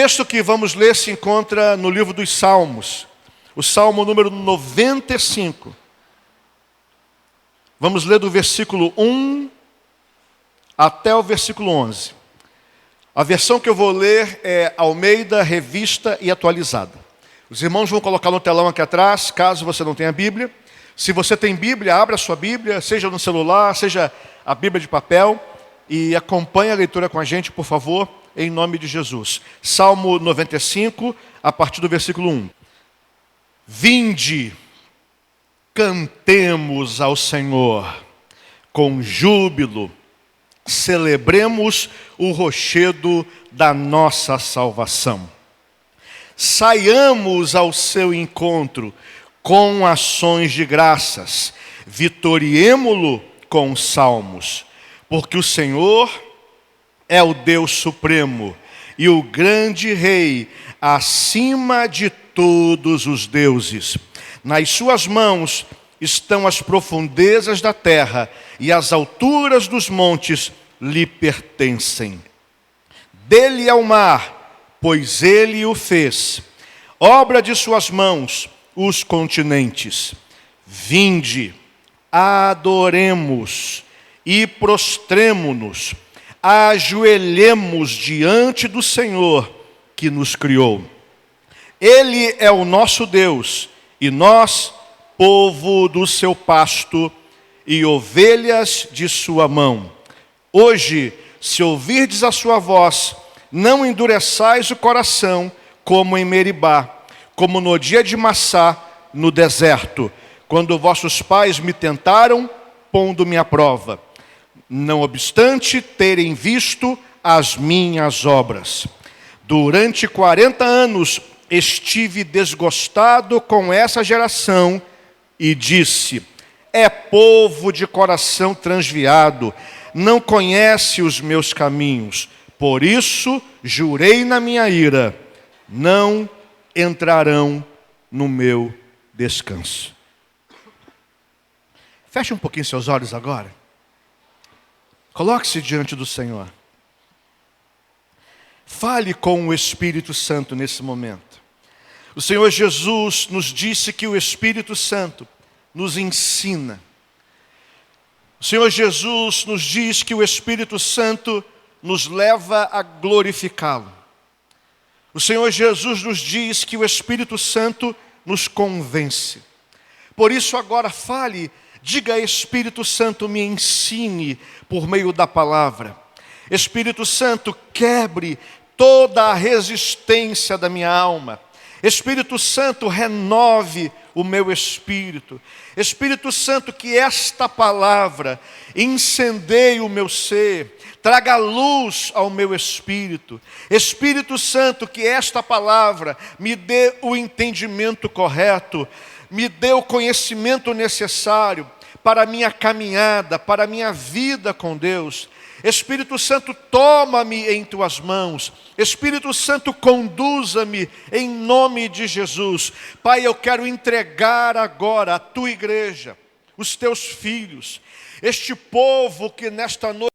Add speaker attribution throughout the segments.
Speaker 1: texto que vamos ler se encontra no livro dos Salmos, o Salmo número 95. Vamos ler do versículo 1 até o versículo 11. A versão que eu vou ler é Almeida, Revista e Atualizada. Os irmãos vão colocar no telão aqui atrás, caso você não tenha Bíblia. Se você tem Bíblia, abra a sua Bíblia, seja no celular, seja a Bíblia de papel, e acompanhe a leitura com a gente, por favor, em nome de Jesus. Salmo 95, a partir do versículo 1. Vinde, cantemos ao Senhor com júbilo, celebremos o rochedo da nossa salvação. Saiamos ao seu encontro com ações de graças, vitoriemo-lo com salmos, porque o Senhor é o Deus supremo e o grande Rei acima de todos os deuses. Nas suas mãos estão as profundezas da terra e as alturas dos montes lhe pertencem. Dele é o mar, pois ele o fez. Obra de suas mãos, os continentes. Vinde, adoremos e prostremo-nos, ajoelhemos diante do Senhor que nos criou. Ele é o nosso Deus e nós, povo do seu pasto e ovelhas de sua mão. Hoje, se ouvirdes a sua voz, não endureçais o coração como em Meribá, como no dia de Massá, no deserto, quando vossos pais me tentaram, pondo-me à prova, não obstante terem visto as minhas obras. Durante 40 anos estive desgostado com essa geração e disse: é povo de coração transviado, não conhece os meus caminhos. Por isso jurei na minha ira, não entrarão no meu descanso. Feche um pouquinho seus olhos agora. Coloque-se diante do Senhor. Fale com o Espírito Santo nesse momento. O Senhor Jesus nos disse que o Espírito Santo nos ensina. O Senhor Jesus nos diz que o Espírito Santo nos leva a glorificá-lo. O Senhor Jesus nos diz que o Espírito Santo nos convence. Por isso agora fale, diga: Espírito Santo, me ensine por meio da palavra. Espírito Santo, quebre toda a resistência da minha alma. Espírito Santo, renove o meu espírito. Espírito Santo, que esta palavra incendeie o meu ser, traga luz ao meu espírito. Espírito Santo, que esta palavra me dê o entendimento correto, me dê o conhecimento necessário para a minha caminhada, para a minha vida com Deus. Espírito Santo, toma-me em tuas mãos. Espírito Santo, conduza-me em nome de Jesus. Pai, eu quero entregar agora a tua igreja, os teus filhos, este povo que nesta noite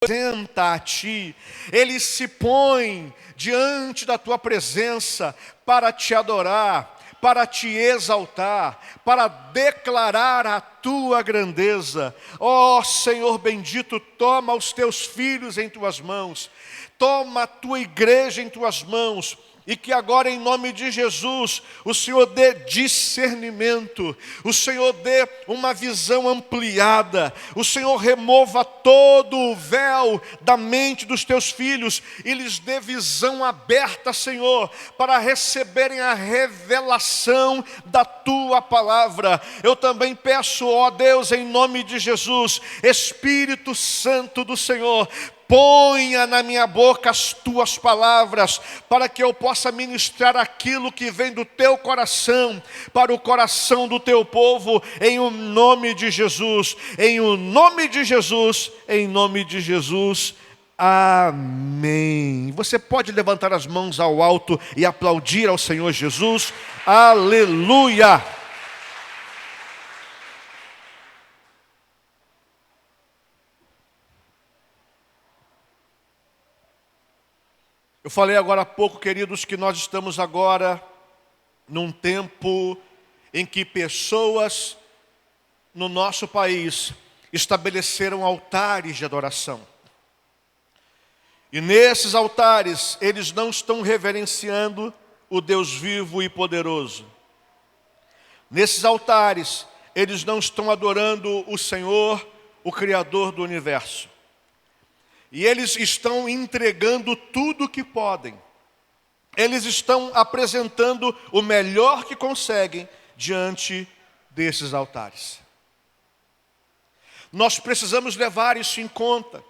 Speaker 1: apresenta a ti. Ele se põe diante da tua presença para te adorar, para te exaltar, para declarar a tua grandeza. Ó Senhor bendito, toma os teus filhos em tuas mãos, toma a tua igreja em tuas mãos, e que agora em nome de Jesus, o Senhor dê discernimento, o Senhor dê uma visão ampliada, o Senhor remova todo o véu da mente dos teus filhos e lhes dê visão aberta, Senhor, para receberem a revelação da tua palavra. Eu também peço, ó Deus, em nome de Jesus, Espírito Santo do Senhor, ponha na minha boca as tuas palavras, para que eu possa ministrar aquilo que vem do teu coração, para o coração do teu povo, em o nome de Jesus, em o nome de Jesus, em nome de Jesus. Amém. Você pode levantar as mãos ao alto e aplaudir ao Senhor Jesus. Aleluia. Eu Eu falei agora há pouco, queridos, que nós estamos agora num tempo em que pessoas no nosso país estabeleceram altares de adoração. E nesses altares, eles não estão reverenciando o Deus vivo e poderoso. Nesses altares, eles não estão adorando o Senhor, o Criador do universo. E eles estão entregando tudo o que podem. Eles estão apresentando o melhor que conseguem diante desses altares. Nós precisamos levar isso em conta,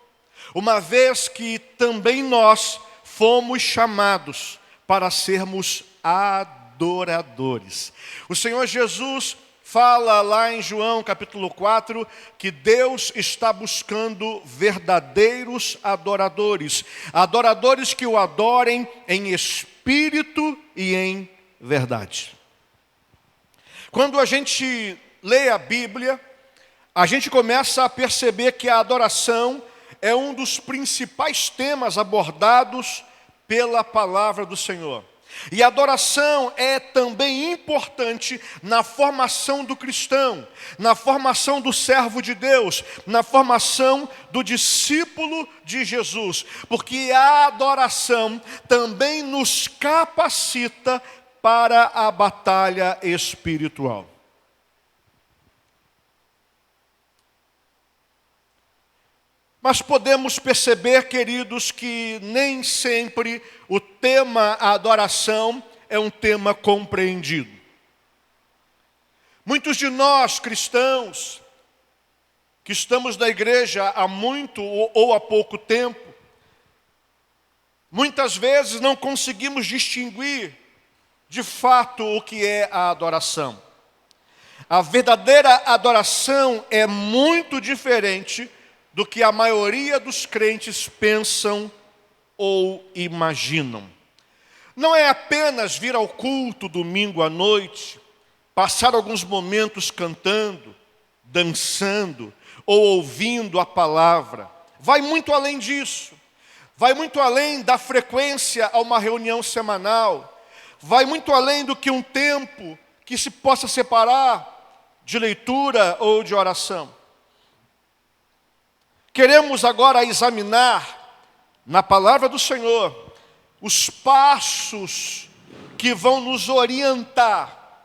Speaker 1: uma vez que também nós fomos chamados para sermos adoradores. O Senhor Jesus fala lá em João capítulo 4 que Deus está buscando verdadeiros adoradores. Adoradores que o adorem em espírito e em verdade. Quando a gente lê a Bíblia, a gente começa a perceber que a adoração é um dos principais temas abordados pela palavra do Senhor. E a adoração é também importante na formação do cristão, na formação do servo de Deus, na formação do discípulo de Jesus, porque a adoração também nos capacita para a batalha espiritual. Mas podemos perceber, queridos, que nem sempre o tema adoração é um tema compreendido. Muitos de nós, cristãos, que estamos na igreja há muito ou há pouco tempo, muitas vezes não conseguimos distinguir de fato o que é a adoração. A verdadeira adoração é muito diferente do que a maioria dos crentes pensam ou imaginam. Não é apenas vir ao culto domingo à noite, passar alguns momentos cantando, dançando ou ouvindo a palavra. Vai muito além disso. Vai muito além da frequência a uma reunião semanal. Vai muito além do que um tempo que se possa separar de leitura ou de oração. Queremos agora examinar na palavra do Senhor os passos que vão nos orientar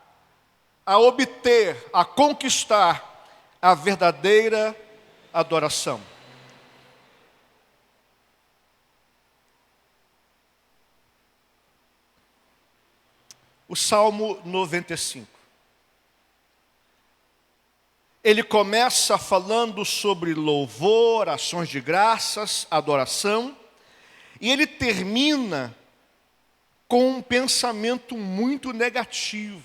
Speaker 1: a obter, a conquistar a verdadeira adoração. O Salmo 95. Ele começa falando sobre louvor, ações de graças, adoração, e ele termina com um pensamento muito negativo.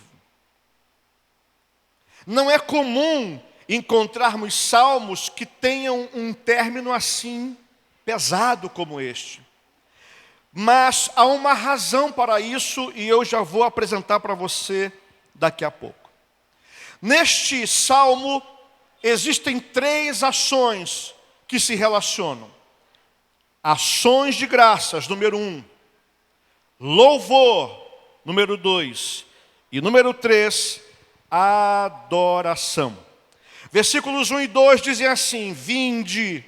Speaker 1: Não é comum encontrarmos salmos que tenham um término assim pesado como este. Mas há uma razão para isso e eu já vou apresentar para você daqui a pouco. Neste salmo, existem 3 ações que se relacionam. Ações de graças, número 1. Louvor, número 2. E número 3, adoração. Versículos 1 e 2 dizem assim: Vinde,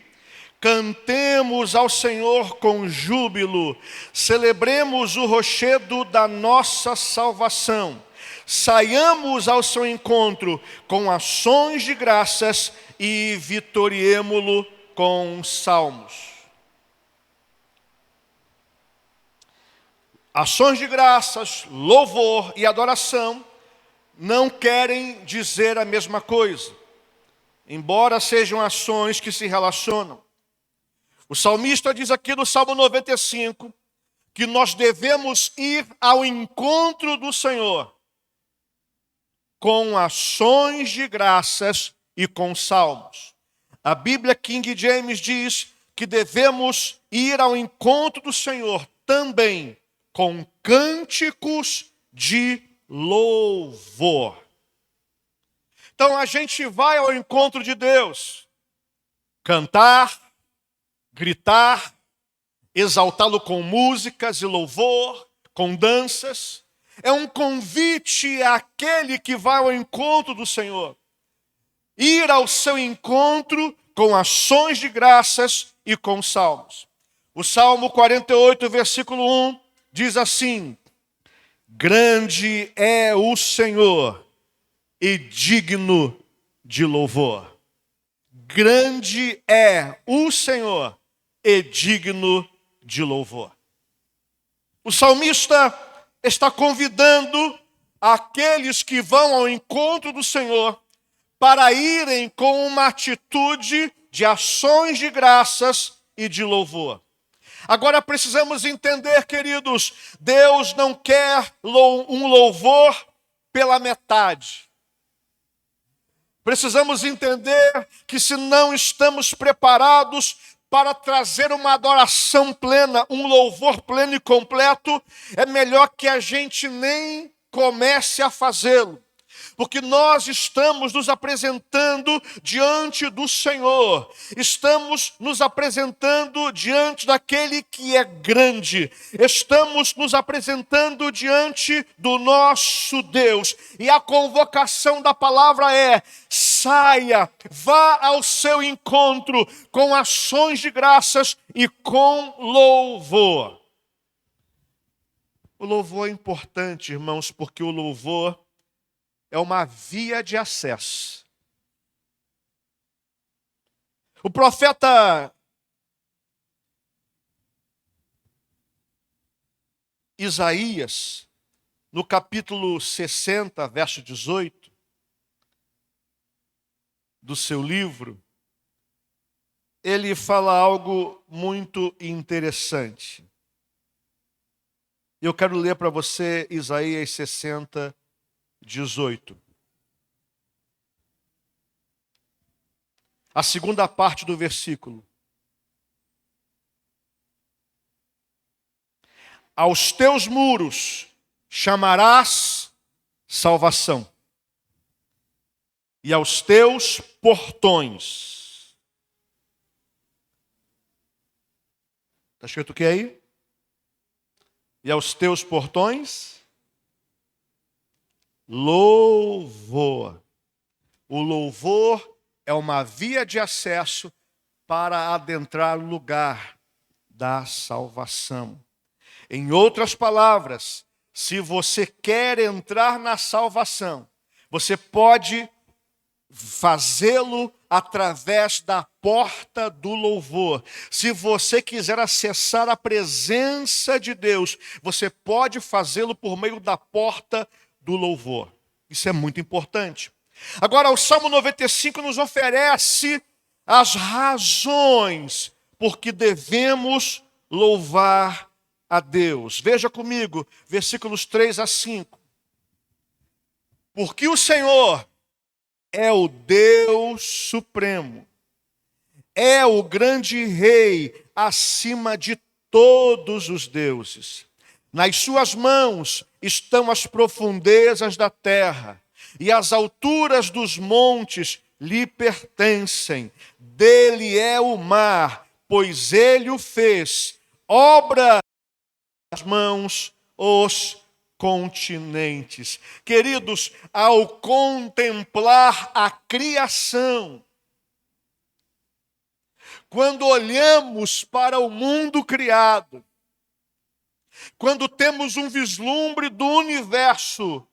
Speaker 1: cantemos ao Senhor com júbilo, celebremos o rochedo da nossa salvação. Saiamos ao seu encontro com ações de graças e vitoriemo-lo com salmos. Ações de graças, louvor e adoração não querem dizer a mesma coisa, embora sejam ações que se relacionam. O salmista diz aqui no Salmo 95 que nós devemos ir ao encontro do Senhor com ações de graças e com salmos. A Bíblia King James diz que devemos ir ao encontro do Senhor também com cânticos de louvor. Então a gente vai ao encontro de Deus, cantar, gritar, exaltá-lo com músicas e louvor, com danças. É um convite àquele que vai ao encontro do Senhor. Ir ao seu encontro com ações de graças e com salmos. O Salmo 48, versículo 1, diz assim: grande é o Senhor e digno de louvor. Grande é o Senhor e digno de louvor. O salmista está convidando aqueles que vão ao encontro do Senhor para irem com uma atitude de ações de graças e de louvor. Agora precisamos entender, queridos, Deus não quer um louvor pela metade. Precisamos entender que se não estamos preparados para trazer uma adoração plena, um louvor pleno e completo, é melhor que a gente nem comece a fazê-lo. Porque nós estamos nos apresentando diante do Senhor. Estamos nos apresentando diante daquele que é grande. Estamos nos apresentando diante do nosso Deus. E a convocação da palavra é: saia, vá ao seu encontro com ações de graças e com louvor. O louvor é importante, irmãos, porque o louvor é uma via de acesso. O profeta Isaías, no capítulo 60, verso 18, do seu livro, ele fala algo muito interessante. Eu quero ler para você Isaías 60, 18. A segunda parte do versículo. Aos teus muros chamarás salvação, e aos teus portões. Está escrito o que aí? E aos teus portões, louvor. O louvor é uma via de acesso para adentrar o lugar da salvação. Em outras palavras, se você quer entrar na salvação, você pode fazê-lo através da porta do louvor. Se você quiser acessar a presença de Deus, você pode fazê-lo por meio da porta do louvor. Isso é muito importante. Agora, o Salmo 95 nos oferece as razões por que devemos louvar a Deus. Veja comigo, versículos 3 a 5. Porque o Senhor é o Deus supremo, é o grande rei acima de todos os deuses. Nas suas mãos estão as profundezas da terra, e as alturas dos montes lhe pertencem. Dele é o mar, pois ele o fez. Obra das mãos os continentes. Queridos, ao contemplar a criação, quando olhamos para o mundo criado, quando temos um vislumbre do universo,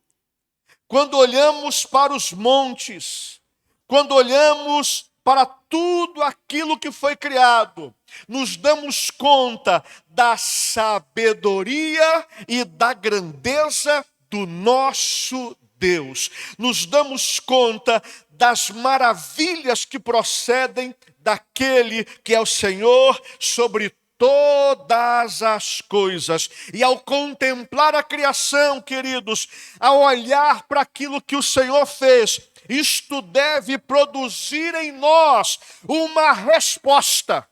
Speaker 1: quando olhamos para os montes, quando olhamos para tudo aquilo que foi criado, nos damos conta da sabedoria e da grandeza do nosso Deus. Nos damos conta das maravilhas que procedem daquele que é o Senhor sobre todas as coisas. E ao contemplar a criação, queridos, ao olhar para aquilo que o Senhor fez, isto deve produzir em nós uma resposta.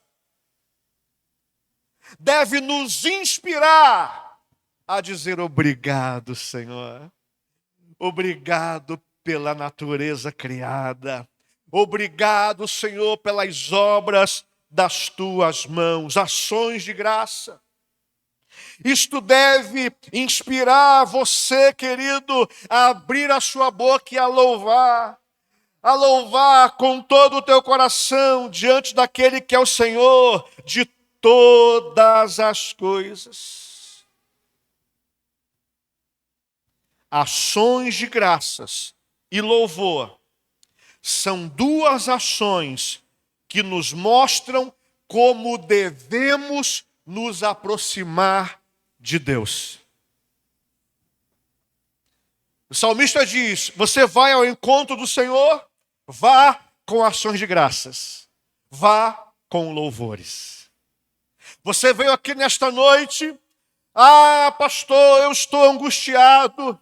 Speaker 1: Deve nos inspirar a dizer obrigado, Senhor. Obrigado pela natureza criada. Obrigado, Senhor, pelas obras das tuas mãos. Ações de graça. Isto deve inspirar você, querido, a abrir a sua boca e a louvar com todo o teu coração diante daquele que é o Senhor de todas as coisas. Ações de graças e louvor são duas ações que nos mostram como devemos nos aproximar de Deus. O salmista diz: você vai ao encontro do Senhor, vá com ações de graças, vá com louvores. Você veio aqui nesta noite, pastor, eu estou angustiado,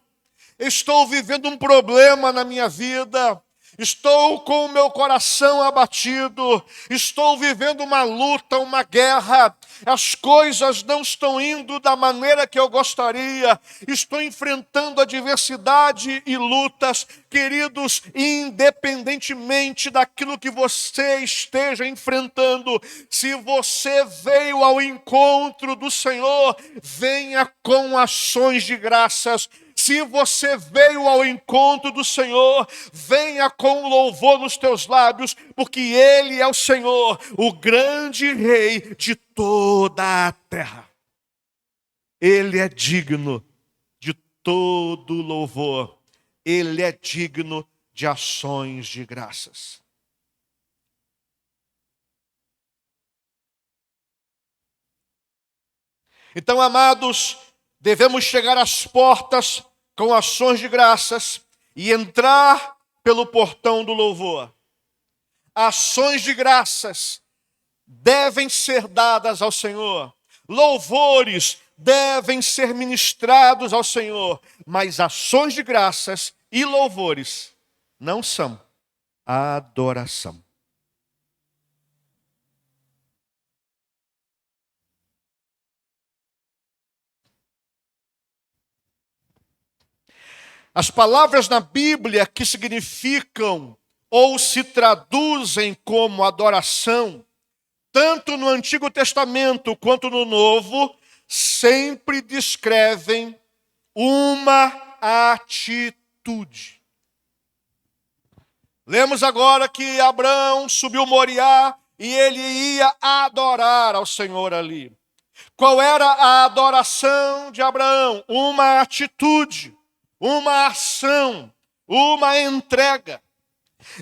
Speaker 1: estou vivendo um problema na minha vida, estou com o meu coração abatido, estou vivendo uma luta, uma guerra, as coisas não estão indo da maneira que eu gostaria, estou enfrentando adversidade e lutas. Queridos, independentemente daquilo que você esteja enfrentando, se você veio ao encontro do Senhor, venha com ações de graças. Se você veio ao encontro do Senhor, venha com louvor nos teus lábios, porque Ele é o Senhor, o grande Rei de toda a terra. Ele é digno de todo louvor, Ele é digno de ações de graças. Então, amados, devemos chegar às portas com ações de graças e entrar pelo portão do louvor. Ações de graças devem ser dadas ao Senhor. Louvores devem ser ministrados ao Senhor. Mas ações de graças e louvores não são adoração. As palavras na Bíblia que significam ou se traduzem como adoração, tanto no Antigo Testamento quanto no Novo, sempre descrevem uma atitude. Lemos agora que Abraão subiu Moriá e ele ia adorar ao Senhor ali. Qual era a adoração de Abraão? Uma atitude, uma ação, uma entrega.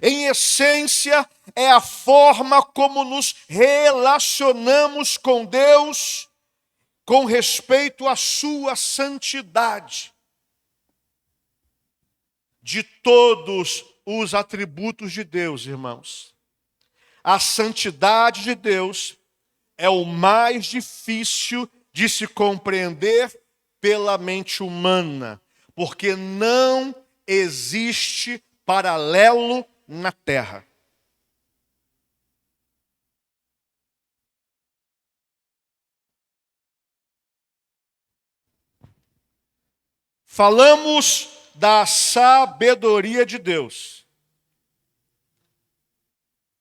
Speaker 1: Em essência, é a forma como nos relacionamos com Deus com respeito à sua santidade. De todos os atributos de Deus, irmãos, a santidade de Deus é o mais difícil de se compreender pela mente humana, porque não existe paralelo na terra. Falamos da sabedoria de Deus.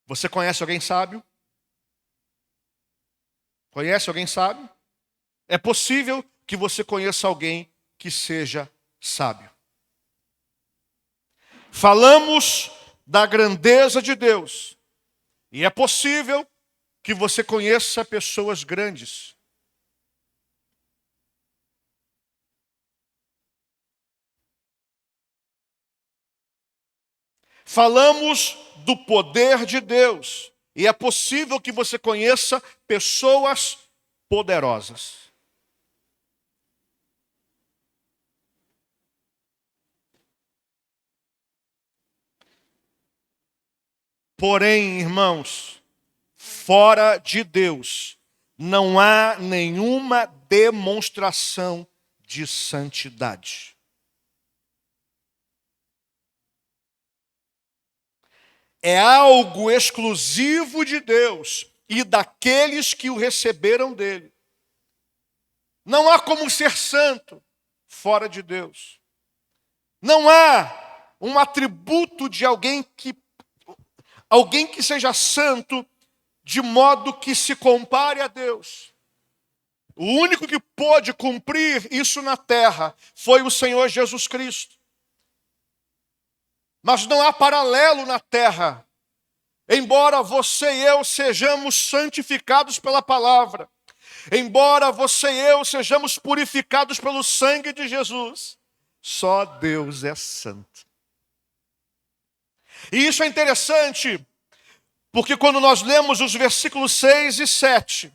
Speaker 1: Você conhece alguém sábio? Conhece alguém sábio? É possível que você conheça alguém que seja sábio. Falamos da grandeza de Deus. E é possível que você conheça pessoas grandes. Falamos do poder de Deus. E é possível que você conheça pessoas poderosas. Porém, irmãos, fora de Deus, não há nenhuma demonstração de santidade. É algo exclusivo de Deus e daqueles que o receberam dele. Não há como ser santo fora de Deus. Não há um atributo de alguém que seja santo de modo que se compare a Deus. O único que pôde cumprir isso na terra foi o Senhor Jesus Cristo. Mas não há paralelo na terra. Embora você e eu sejamos santificados pela palavra, embora você e eu sejamos purificados pelo sangue de Jesus, só Deus é santo. E isso é interessante, porque quando nós lemos os versículos 6 e 7,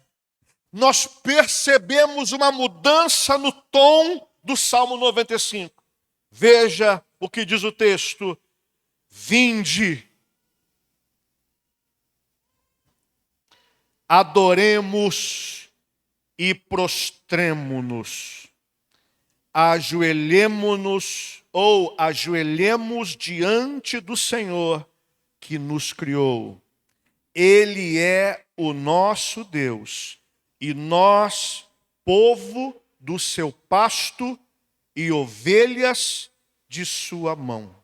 Speaker 1: nós percebemos uma mudança no tom do Salmo 95. Veja o que diz o texto: vinde, adoremos e prostremo-nos, ajoelhemo-nos ou ajoelhemos diante do Senhor que nos criou. Ele é o nosso Deus e nós, povo do seu pasto e ovelhas de sua mão.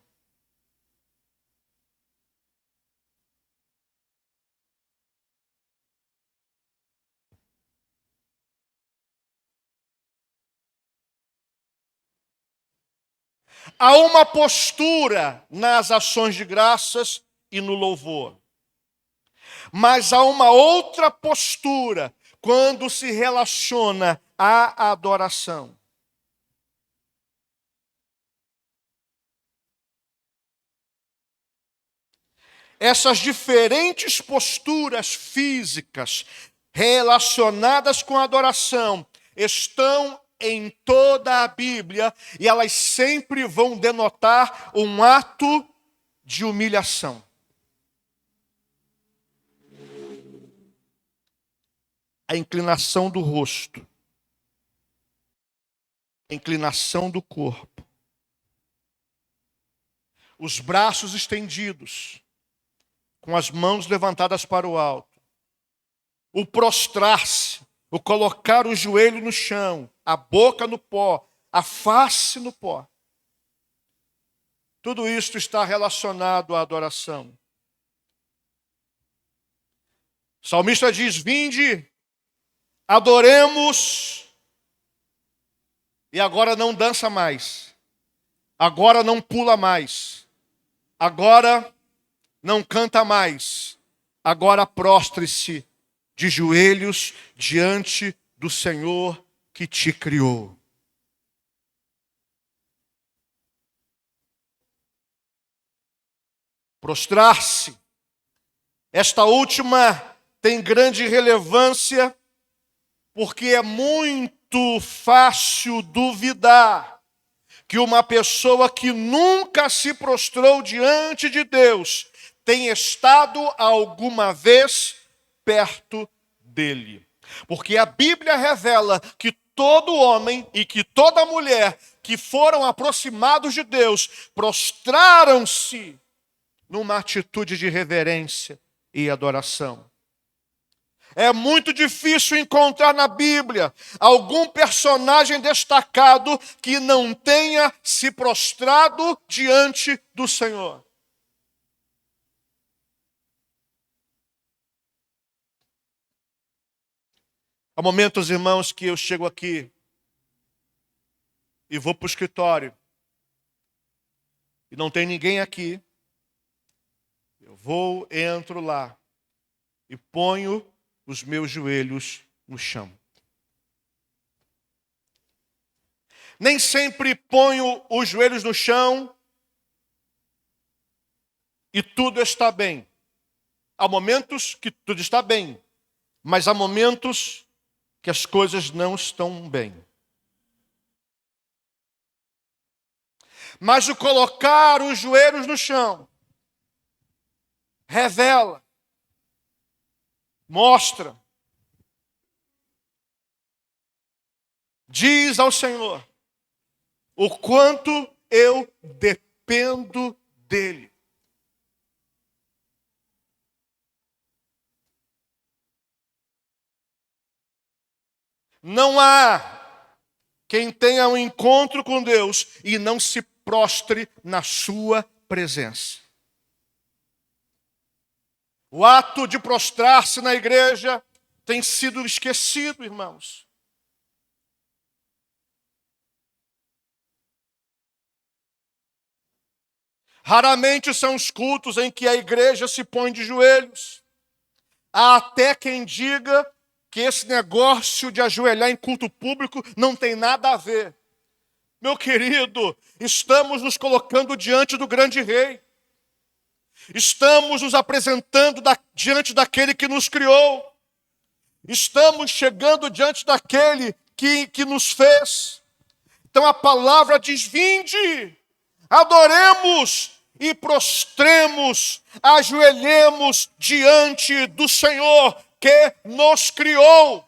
Speaker 1: Há uma postura nas ações de graças e no louvor. Mas há uma outra postura quando se relaciona à adoração. Essas diferentes posturas físicas relacionadas com a adoração estão em toda a Bíblia e elas sempre vão denotar um ato de humilhação. A inclinação do rosto, a inclinação do corpo, os braços estendidos, com as mãos levantadas para o alto, o prostrar-se, o colocar o joelho no chão, a boca no pó, a face no pó. Tudo isso está relacionado à adoração. O salmista diz: vinde, adoremos, e agora não dança mais, agora não pula mais, agora não canta mais, agora prostre-se de joelhos diante do Senhor que te criou. Prostrar-se. Esta última tem grande relevância porque é muito fácil duvidar que uma pessoa que nunca se prostrou diante de Deus tenha estado alguma vez perto dele. Porque a Bíblia revela que todo homem e que toda mulher que foram aproximados de Deus prostraram-se numa atitude de reverência e adoração. É muito difícil encontrar na Bíblia algum personagem destacado que não tenha se prostrado diante do Senhor. Há momentos, irmãos, que eu chego aqui e vou para o escritório e não tem ninguém aqui. Eu vou, entro lá e ponho os meus joelhos no chão. Nem sempre ponho os joelhos no chão e tudo está bem. Há momentos que tudo está bem, mas há momentos que as coisas não estão bem. Mas o colocar os joelhos no chão revela, mostra, diz ao Senhor o quanto eu dependo dele. Não há quem tenha um encontro com Deus e não se prostre na sua presença. O ato de prostrar-se na igreja tem sido esquecido, irmãos. Raramente são os cultos em que a igreja se põe de joelhos. Há até quem diga que esse negócio de ajoelhar em culto público não tem nada a ver. Meu querido, estamos nos colocando diante do grande rei. Estamos nos apresentando diante daquele que nos criou. Estamos chegando diante daquele que nos fez. Então a palavra diz: vinde, adoremos e prostremos, ajoelhemos diante do Senhor que nos criou.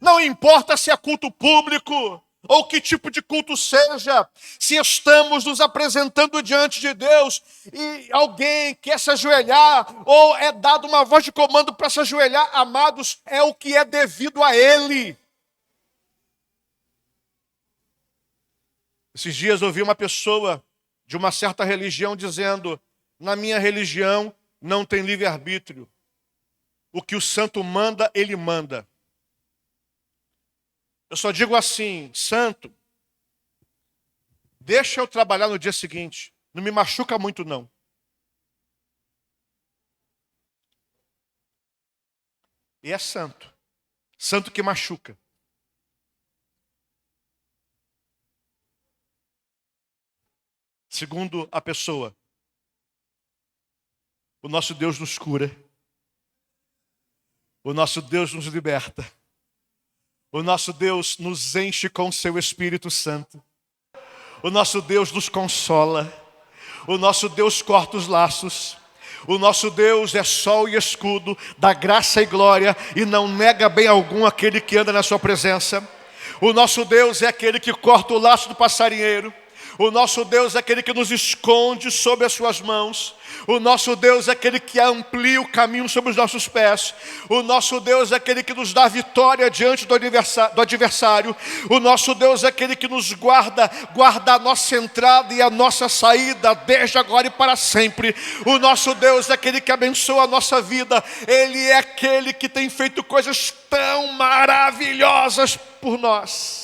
Speaker 1: Não importa se é culto público ou que tipo de culto seja, se estamos nos apresentando diante de Deus e alguém quer se ajoelhar ou é dado uma voz de comando para se ajoelhar, amados, é o que é devido a Ele. Esses dias eu ouvi uma pessoa de uma certa religião dizendo: na minha religião não tem livre-arbítrio. O que o santo manda, ele manda. Eu só digo assim: santo, deixa eu trabalhar no dia seguinte. Não me machuca muito, não. E é santo. Santo que machuca. Segundo a pessoa, o nosso Deus nos cura. O nosso Deus nos liberta. O nosso Deus nos enche com o seu Espírito Santo. O nosso Deus nos consola. O nosso Deus corta os laços. O nosso Deus é sol e escudo, dá graça e glória e não nega bem algum aquele que anda na sua presença. O nosso Deus é aquele que corta o laço do passarinheiro. O nosso Deus é aquele que nos esconde sob as suas mãos. O nosso Deus é aquele que amplia o caminho sobre os nossos pés. O nosso Deus é aquele que nos dá vitória diante do adversário. O nosso Deus é aquele que nos guarda a nossa entrada e a nossa saída, desde agora e para sempre. O nosso Deus é aquele que abençoa a nossa vida. Ele é aquele que tem feito coisas tão maravilhosas por nós.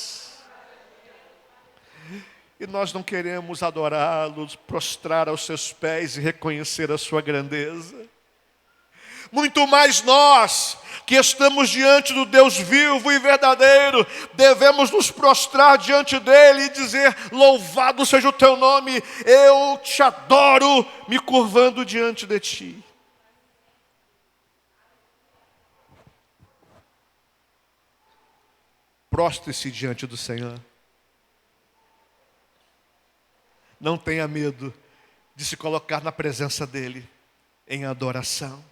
Speaker 1: E nós não queremos adorá-lo, prostrar aos seus pés e reconhecer a sua grandeza. Muito mais nós, que estamos diante do Deus vivo e verdadeiro, devemos nos prostrar diante dele e dizer: louvado seja o teu nome, eu te adoro, me curvando diante de ti. Prostre-se diante do Senhor. Não tenha medo de se colocar na presença dele em adoração.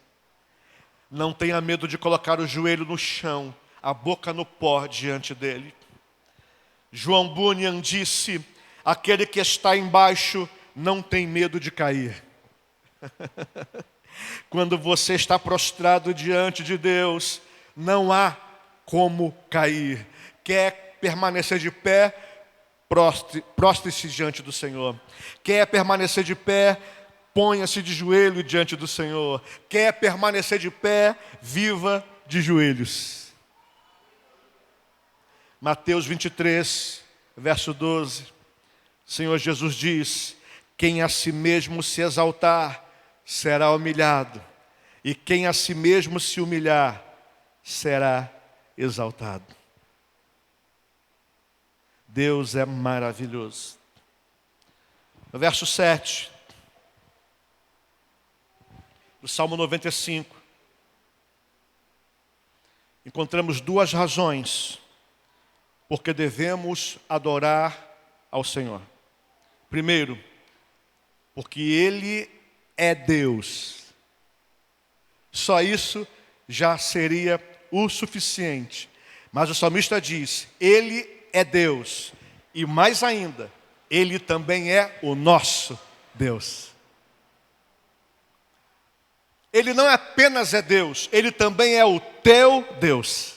Speaker 1: Não tenha medo de colocar o joelho no chão, a boca no pó diante dele. João Bunyan disse: aquele que está embaixo não tem medo de cair. Quando você está prostrado diante de Deus, não há como cair. Quer permanecer de pé? Prostre-se diante do Senhor. Quer permanecer de pé? Ponha-se de joelho diante do Senhor. Quer permanecer de pé? Viva de joelhos. Mateus 23, verso 12. O Senhor Jesus diz: quem a si mesmo se exaltar, será humilhado. E quem a si mesmo se humilhar, será exaltado. Deus é maravilhoso. No verso 7, do Salmo 95, encontramos duas razões porque devemos adorar ao Senhor. Primeiro, porque Ele é Deus. Só isso já seria o suficiente. Mas o salmista diz: Ele é Deus, e mais ainda, Ele também é o nosso Deus. Ele não apenas é Deus, Ele também é o teu Deus.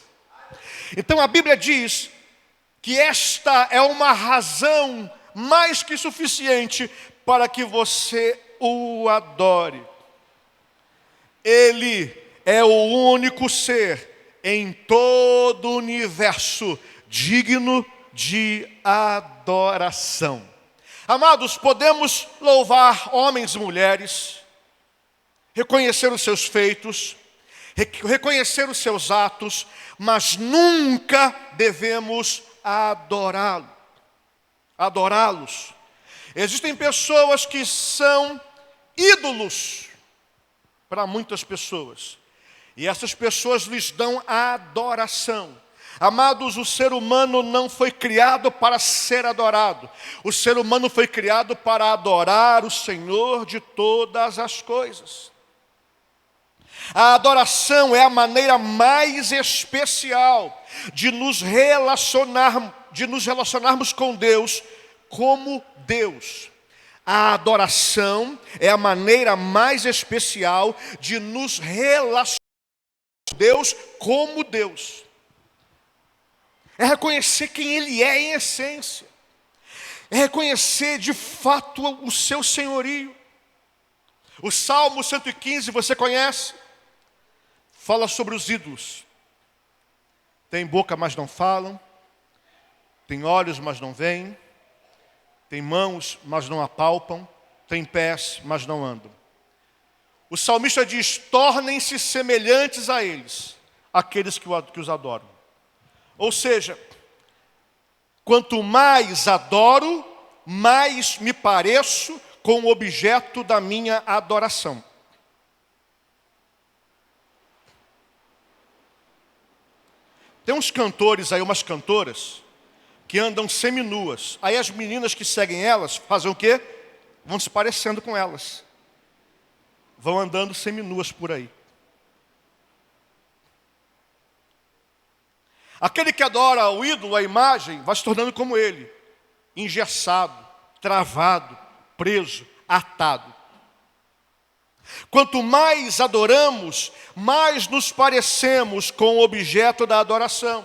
Speaker 1: Então a Bíblia diz que esta é uma razão mais que suficiente para que você o adore. Ele é o único ser em todo o universo digno de adoração. Amados, podemos louvar homens e mulheres, reconhecer os seus feitos, reconhecer os seus atos, mas nunca devemos adorá-los. Existem pessoas que são ídolos para muitas pessoas, e essas pessoas lhes dão adoração. Amados, o ser humano não foi criado para ser adorado. O ser humano foi criado para adorar o Senhor de todas as coisas. A adoração é a maneira mais especial de nos relacionarmos com Deus como Deus. A adoração é a maneira mais especial de nos relacionar com Deus como Deus. É reconhecer quem Ele é em essência. É reconhecer de fato o seu senhorio. O Salmo 115, você conhece? Fala sobre os ídolos. Tem boca, mas não falam. Tem olhos, mas não veem. Tem mãos, mas não apalpam. Tem pés, mas não andam. O salmista diz: tornem-se semelhantes a eles, aqueles que os adoram. Ou seja, quanto mais adoro, mais me pareço com o objeto da minha adoração. Tem uns cantores aí, umas cantoras, que andam seminuas. Aí as meninas que seguem elas fazem o quê? Vão se parecendo com elas. Vão andando seminuas por aí. Aquele que adora o ídolo, a imagem, vai se tornando como ele. Engessado, travado, preso, atado. Quanto mais adoramos, mais nos parecemos com o objeto da adoração.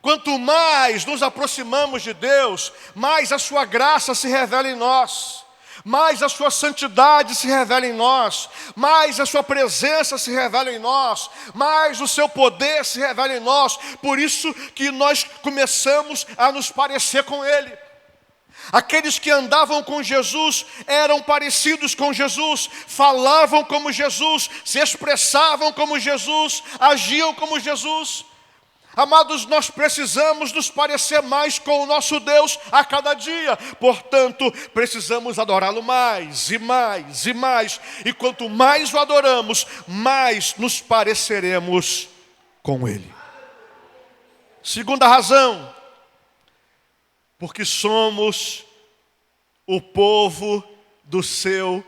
Speaker 1: Quanto mais nos aproximamos de Deus, mais a sua graça se revela em nós. Mais a sua santidade se revela em nós, mais a sua presença se revela em nós, mais o seu poder se revela em nós. Por isso que nós começamos a nos parecer com Ele. Aqueles que andavam com Jesus eram parecidos com Jesus, falavam como Jesus, se expressavam como Jesus, agiam como Jesus. Amados, nós precisamos nos parecer mais com o nosso Deus a cada dia. Portanto, precisamos adorá-lo mais e mais e mais. E quanto mais o adoramos, mais nos pareceremos com Ele. Segunda razão, porque somos o povo do seu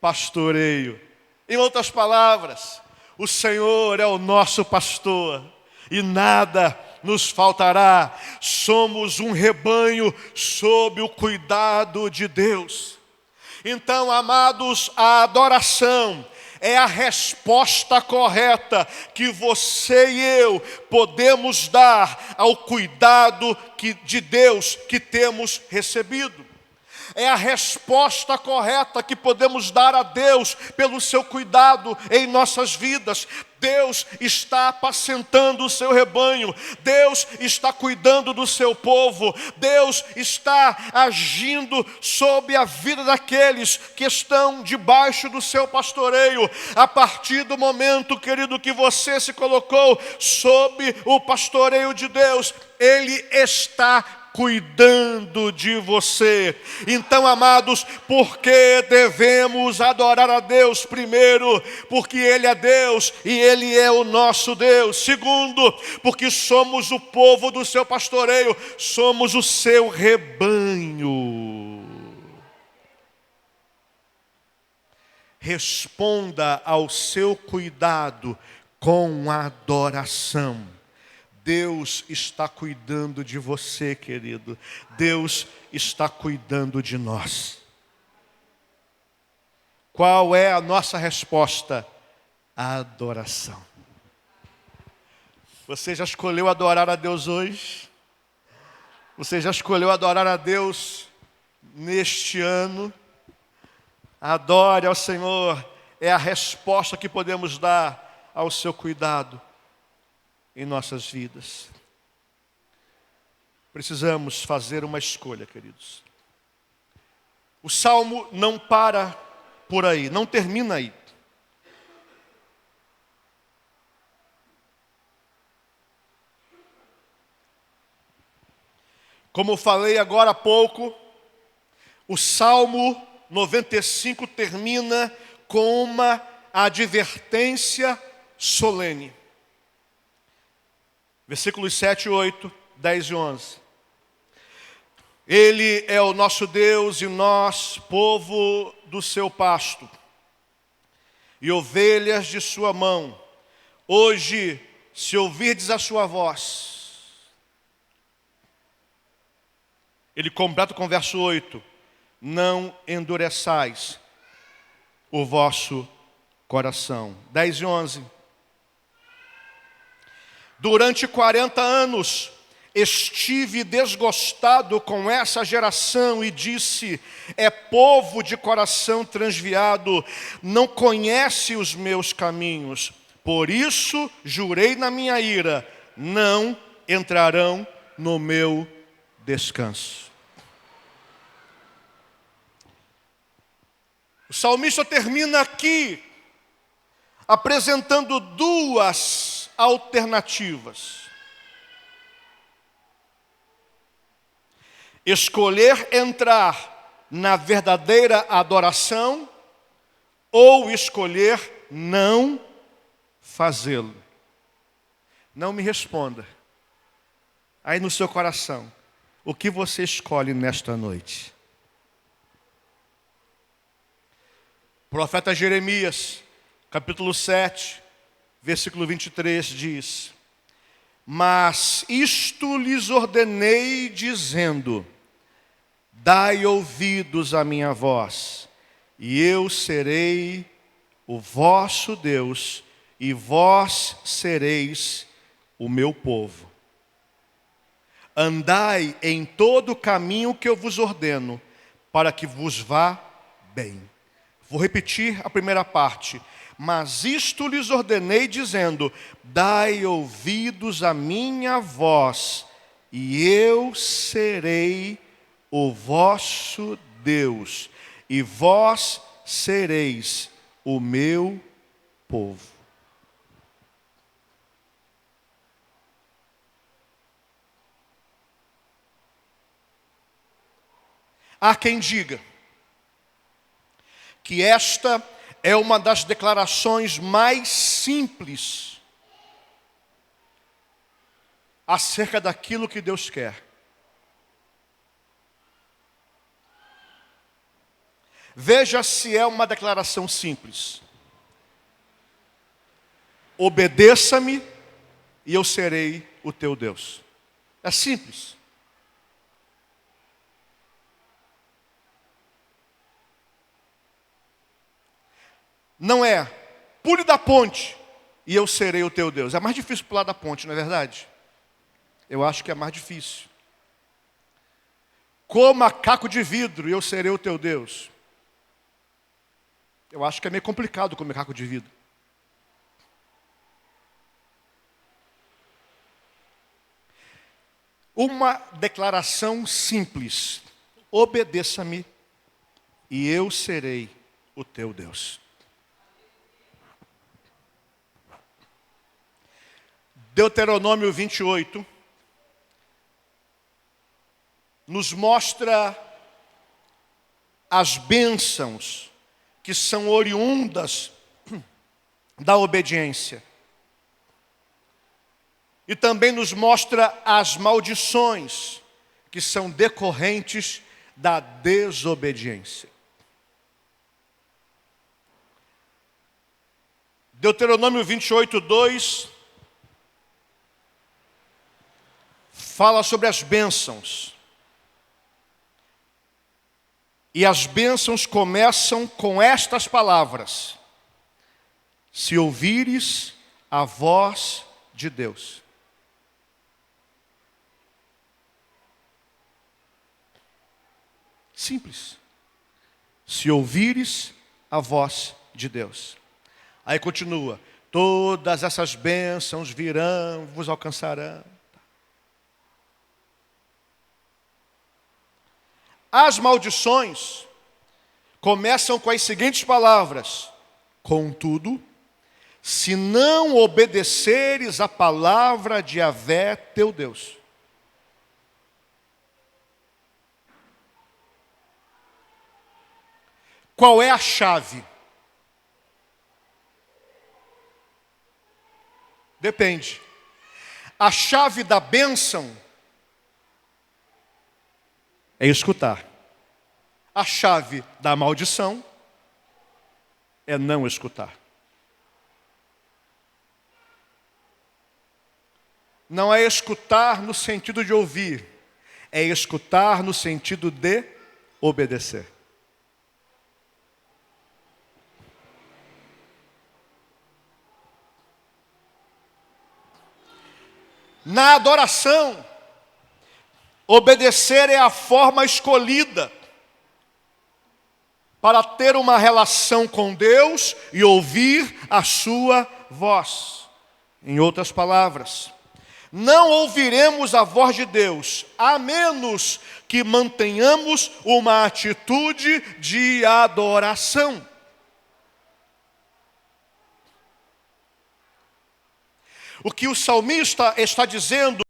Speaker 1: pastoreio. Em outras palavras, o Senhor é o nosso pastor. E nada nos faltará. Somos um rebanho sob o cuidado de Deus. Então, amados, a adoração é a resposta correta que você e eu podemos dar ao cuidado de Deus que temos recebido. É a resposta correta que podemos dar a Deus pelo seu cuidado em nossas vidas. Deus está apacentando o seu rebanho. Deus está cuidando do seu povo. Deus está agindo sobre a vida daqueles que estão debaixo do seu pastoreio. A partir do momento, querido, que você se colocou sob o pastoreio de Deus, Ele está cuidando de você. Então, amados, por que devemos adorar a Deus? Primeiro, porque Ele é Deus e Ele é o nosso Deus. Segundo, porque somos o povo do seu pastoreio, somos o seu rebanho. Responda ao seu cuidado com adoração. Deus está cuidando de você, querido. Deus está cuidando de nós. Qual é a nossa resposta? A adoração. Você já escolheu adorar a Deus hoje? Você já escolheu adorar a Deus neste ano? Adore ao Senhor é a resposta que podemos dar ao seu cuidado em nossas vidas. Precisamos fazer uma escolha, queridos. O Salmo não para por aí, não termina aí. Como falei agora há pouco, o Salmo 95 termina com uma advertência solene. Versículos 7, 8, 10 e 11. Ele é o nosso Deus e nós, povo do seu pasto, e ovelhas de sua mão. Hoje, se ouvirdes a sua voz. Ele completa com o verso 8. Não endureçais o vosso coração. 10 e 11. Durante 40 anos estive desgostado com essa geração e disse: é povo de coração transviado, não conhece os meus caminhos. Por isso jurei na minha ira, não entrarão no meu descanso. O salmista termina aqui apresentando duas alternativas. Escolher entrar na verdadeira adoração ou escolher não fazê-lo. Não me responda. Aí no seu coração, o que você escolhe nesta noite? O profeta Jeremias, capítulo 7, versículo 23 diz: mas isto lhes ordenei dizendo: dai ouvidos à minha voz, e eu serei o vosso Deus, e vós sereis o meu povo. Andai em todo o caminho que eu vos ordeno, para que vos vá bem. Vou repetir a primeira parte. Mas isto lhes ordenei dizendo: dai ouvidos à minha voz, e eu serei o vosso Deus, e vós sereis o meu povo. Há quem diga que esta é uma das declarações mais simples acerca daquilo que Deus quer. Veja se é uma declaração simples. Obedeça-me e eu serei o teu Deus. É simples. Não é, pule da ponte e eu serei o teu Deus. É mais difícil pular da ponte, não é verdade? Eu acho que é mais difícil. Coma caco de vidro e eu serei o teu Deus. Eu acho que é meio complicado comer caco de vidro. Uma declaração simples: obedeça-me e eu serei o teu Deus. Deuteronômio 28 nos mostra as bênçãos que são oriundas da obediência. E também nos mostra as maldições que são decorrentes da desobediência. Deuteronômio 28, 2 fala sobre as bênçãos. E as bênçãos começam com estas palavras: se ouvires a voz de Deus. Simples. Se ouvires a voz de Deus. Aí continua: todas essas bênçãos virão, vos alcançarão. As maldições começam com as seguintes palavras: contudo, se não obedeceres a palavra de Yahvé teu Deus. Qual é a chave? Depende. A chave da bênção é escutar. A chave da maldição é não escutar. Não é escutar no sentido de ouvir, é escutar no sentido de obedecer. Na adoração, obedecer é a forma escolhida para ter uma relação com Deus e ouvir a sua voz. Em outras palavras, não ouviremos a voz de Deus, a menos que mantenhamos uma atitude de adoração. O que o salmista está dizendo: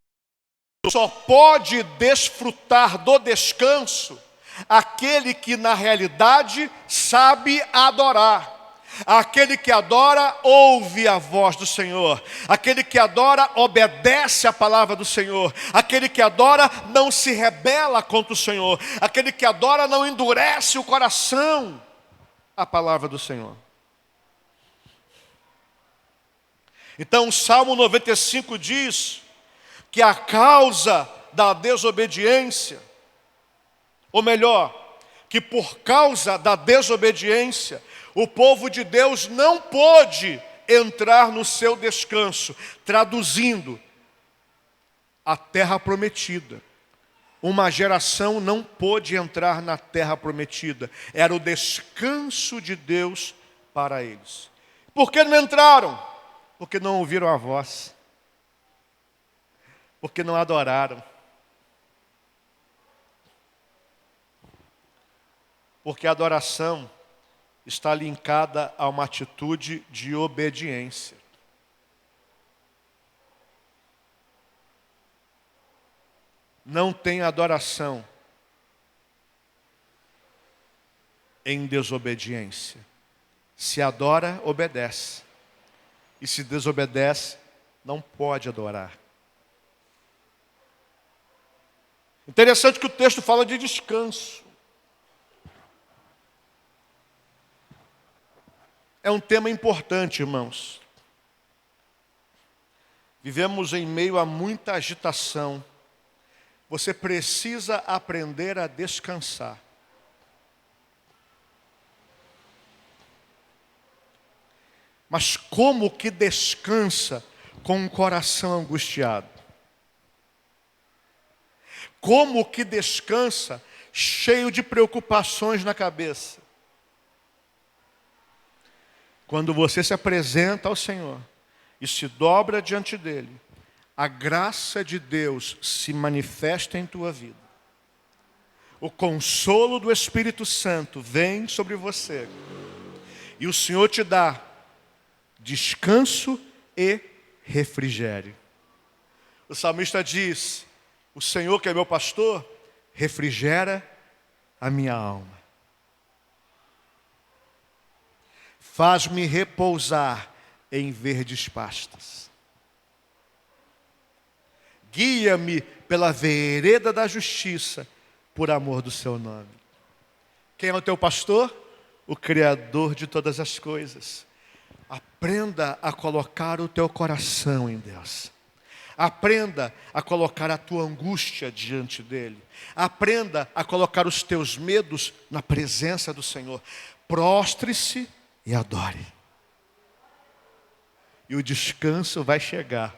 Speaker 1: só pode desfrutar do descanso aquele que na realidade sabe adorar. Aquele que adora ouve a voz do Senhor. Aquele que adora obedece a palavra do Senhor. Aquele que adora não se rebela contra o Senhor. Aquele que adora não endurece o coração à palavra do Senhor. Então o Salmo 95 diz que a causa da desobediência, ou melhor, que por causa da desobediência, o povo de Deus não pôde entrar no seu descanso. Traduzindo, a terra prometida. Uma geração não pôde entrar na terra prometida. Era o descanso de Deus para eles. Por que não entraram? Porque não ouviram a voz. Porque não adoraram. Porque a adoração está linkada a uma atitude de obediência. Não tem adoração em desobediência. Se adora, obedece. E se desobedece, não pode adorar. Interessante que o texto fala de descanso. É um tema importante, irmãos. Vivemos em meio a muita agitação. Você precisa aprender a descansar. Mas como que descansa com um coração angustiado? Como que descansa cheio de preocupações na cabeça? Quando você se apresenta ao Senhor e se dobra diante dEle, a graça de Deus se manifesta em tua vida. O consolo do Espírito Santo vem sobre você. E o Senhor te dá descanso e refrigério. O salmista diz: o Senhor que é meu pastor, refrigera a minha alma. Faz-me repousar em verdes pastos. Guia-me pela vereda da justiça, por amor do seu nome. Quem é o teu pastor? O Criador de todas as coisas. Aprenda a colocar o teu coração em Deus. Aprenda a colocar a tua angústia diante dEle. Aprenda a colocar os teus medos na presença do Senhor. Prostre-se e adore. E o descanso vai chegar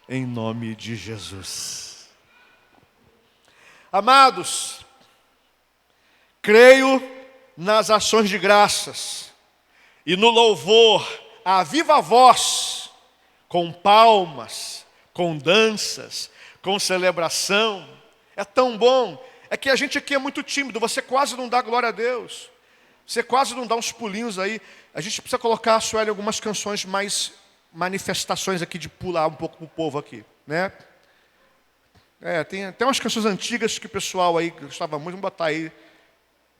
Speaker 1: em nome de Jesus. Amados, creio nas ações de graças. e no louvor, a viva voz, com palmas, com danças, com celebração. É tão bom. É que a gente aqui é muito tímido, você quase não dá glória a Deus. Você quase não dá uns pulinhos aí. A gente precisa colocar, Sueli, algumas canções mais manifestações aqui de pular um pouco pro povo aqui, né? Tem até umas canções antigas que o pessoal aí gostava muito, vamos botar aí.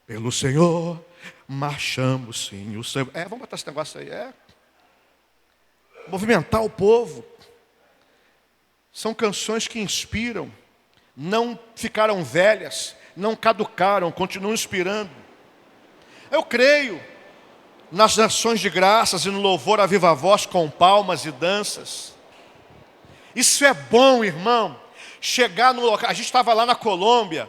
Speaker 1: Pelo Senhor, marchamos sim, o Senhor. Vamos botar esse negócio aí, movimentar o povo. São canções que inspiram, não ficaram velhas, não caducaram, continuam inspirando. Eu creio nas ações de graças e no louvor à viva voz com palmas e danças. Isso é bom, irmão. Chegar no local, a gente estava lá na Colômbia,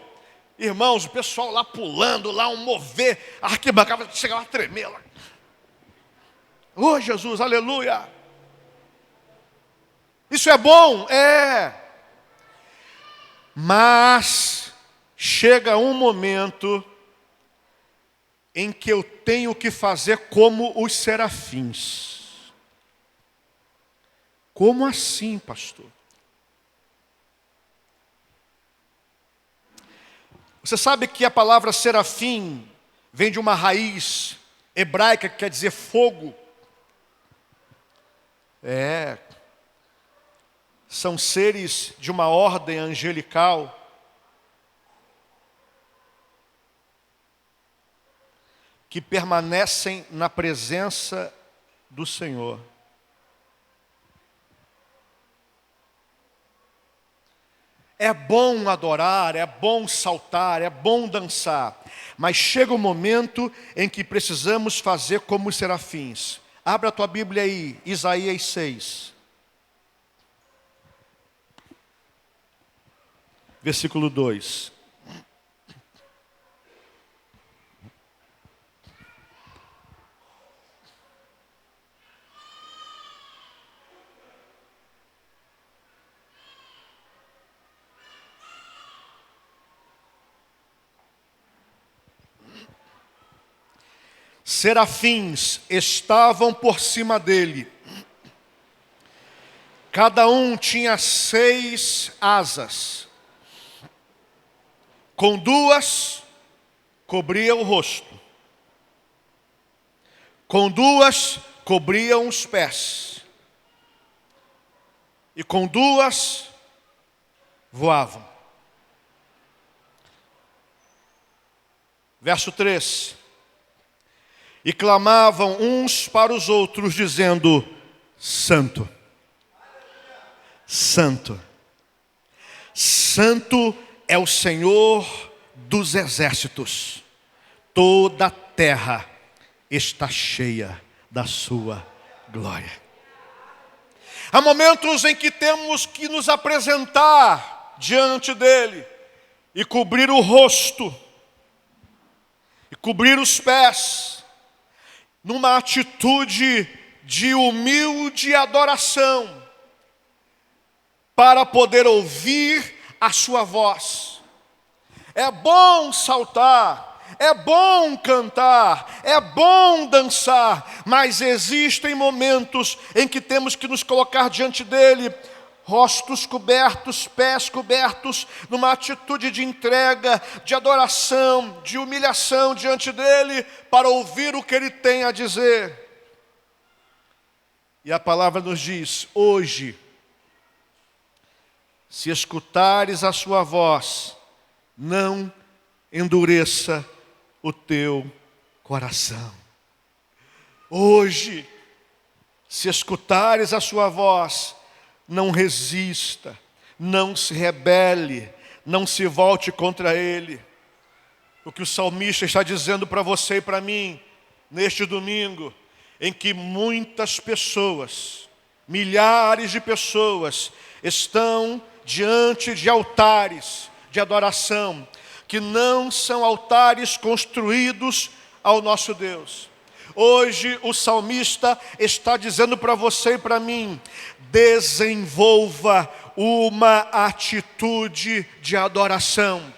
Speaker 1: irmãos, o pessoal lá pulando, lá um mover, a arquibancada chegava a tremer lá. Oh Jesus, aleluia. Isso é bom? Mas chega um momento em que eu tenho que fazer como os serafins. Como assim, pastor? Você sabe que a palavra serafim vem de uma raiz hebraica que quer dizer fogo? São seres de uma ordem angelical. Que permanecem na presença do Senhor. É bom adorar, é bom saltar, é bom dançar, mas chega o momento em que precisamos fazer como os serafins. Abra a tua Bíblia aí, Isaías 6. Versículo 2. Serafins estavam por cima dele. Cada um tinha 6 asas. Com 2 cobria o rosto. Com 2 cobriam os pés. E com 2 voavam. Verso 3. E clamavam uns para os outros, dizendo: Santo, Santo, Santo é o Senhor dos exércitos. Toda a terra está cheia da sua glória. Há momentos em que temos que nos apresentar diante dele e cobrir o rosto, e cobrir os pés, numa atitude de humilde adoração, para poder ouvir a sua voz. É bom saltar, é bom cantar, é bom dançar, mas existem momentos em que temos que nos colocar diante dele, rostos cobertos, pés cobertos, numa atitude de entrega, de adoração, de humilhação diante dele, para ouvir o que ele tem a dizer. E a palavra nos diz: hoje, se escutares a sua voz, não endureça o teu coração. Hoje, se escutares a sua voz, não resista, não se rebele, não se volte contra ele. O que o salmista está dizendo para você e para mim, neste domingo, em que muitas pessoas, milhares de pessoas, estão diante de altares de adoração, que não são altares construídos ao nosso Deus. Hoje o salmista está dizendo para você e para mim: desenvolva uma atitude de adoração.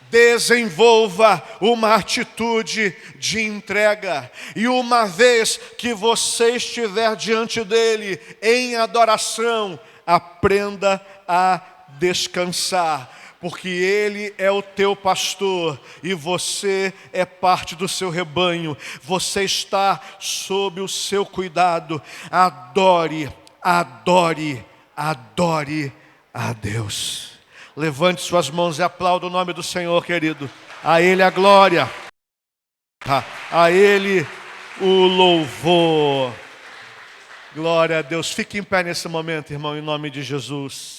Speaker 1: Desenvolva uma atitude de entrega. E uma vez que você estiver diante dele em adoração, aprenda a descansar. Porque ele é o teu pastor e você é parte do seu rebanho. Você está sob o seu cuidado. Adore, adore, adore a Deus. Levante suas mãos e aplauda o nome do Senhor, querido. A Ele a glória. A Ele o louvor. Glória a Deus. Fique em pé nesse momento, irmão, em nome de Jesus.